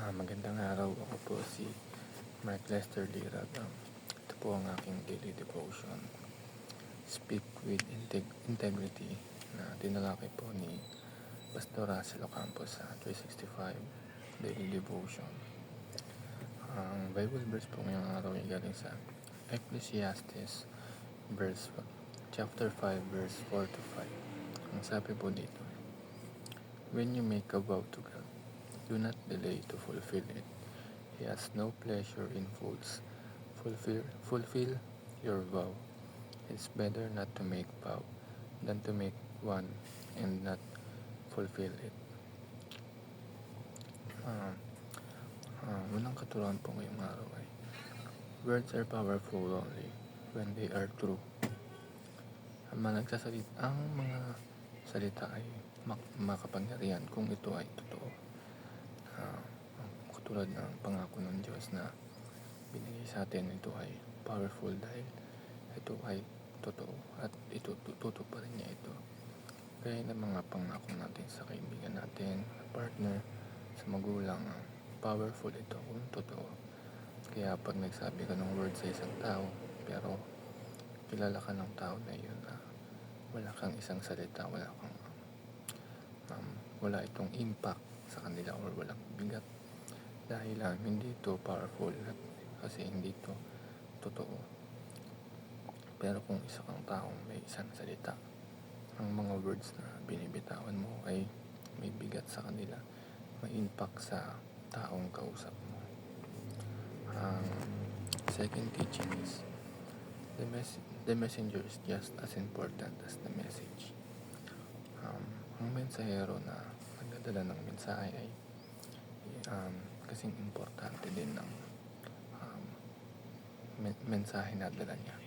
Magandang araw. Ako po si Mark Lester Lirag. Ito po ang aking daily devotion. Speak with integrity na tinalakay po ni Pastor Russell Ocampo sa 365 Daily Devotion. Ang Bible verse po ngayong araw ay galing sa Ecclesiastes chapter 5 verse 4 to 5. Ang sabi po dito, when you make a vow to God, do not delay to fulfill it. He has no pleasure in fools. Fulfill your vow. It's better not to make vow than to make one and not fulfill it. Unang katuruan po ngayong araw ay words are powerful only when they are true. Ang mga salita ay makapangyarihan kung ito ay totoo. Tulad ng pangako ng Diyos na binigay sa atin, ito ay powerful dahil ito ay totoo at pa rin niya ito. Kaya ng mga pangako natin sa kaibigan natin, partner, sa magulang, powerful ito kung totoo. Kaya pag nagsabi ka ng word sa isang tao pero kilala ka ng tao na yun na wala kang isang salita, wala itong impact sa kanila or walang bigat dahil hindi ito powerful kasi hindi ito totoo. Pero kung isa kang taong may isang salita, ang mga words na binibitawan mo ay may bigat sa kanila, may impact sa taong kausap mo. Ang second teaching is the messenger is just as important as the message. Ang mensahero na nagdadala ng mensahe ay kasing importante din ng mensahe na dala niya.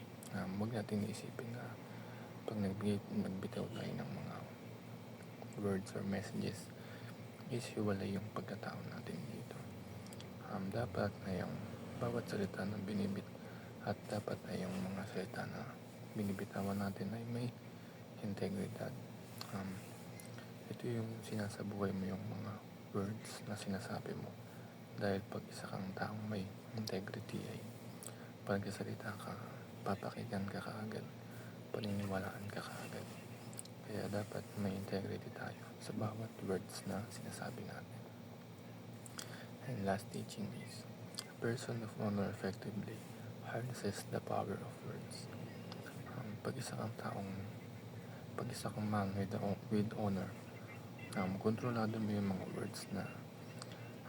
Huwag natin isipin na pag nagbitaw tayo ng mga words or messages is hiwalay yung pagkatao natin dito. Dapat na yung bawat salita na at dapat ay yung mga salita na binibitawan natin ay may integridad. Ito yung sinasabuhay mo yung mga words na sinasabi mo. Dahil pag isa kang taong may integrity ay pag nagsasalita ka, papakinggan ka kaagad, paniniwalaan ka kaagad. Kaya dapat may integrity tayo sa bawat words na sinasabi natin. And last teaching is, a person of honor effectively harnesses the power of words. Pag isa kang man with honor, kontrolado mo yung mga words na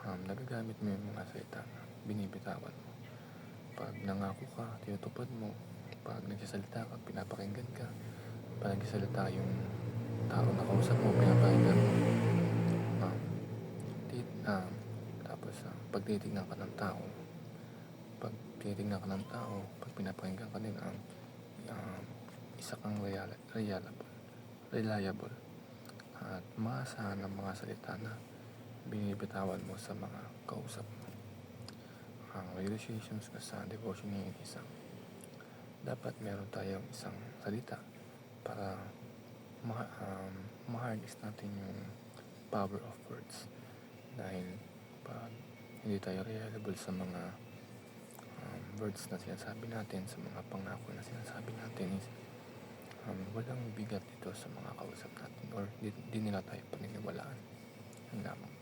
nagagamit mo yung mga salita na binibitawan mo. Pag nangako ka, tinutupad mo. Pag nagsasalita ka, pinapakinggan ka. Pag nagsasalita yung tao na kausap mo, pinapakinggan mo. Tapos pag titignan ka ng tao, pag pinapakinggan ka din, isa kang reliable at maasahan ng mga salita na binibitawan mo sa mga kausap mo. Ang realizations ko sa devotion ngayon is dapat meron tayong isang salita para ma-harness natin yung power of words. Dahil pag hindi tayo reliable sa mga words na sinasabi natin, sa mga pangako na sinasabi natin is walang bigat ito sa mga kausap natin or di nila tayo paniniwalaan. Yun lamang.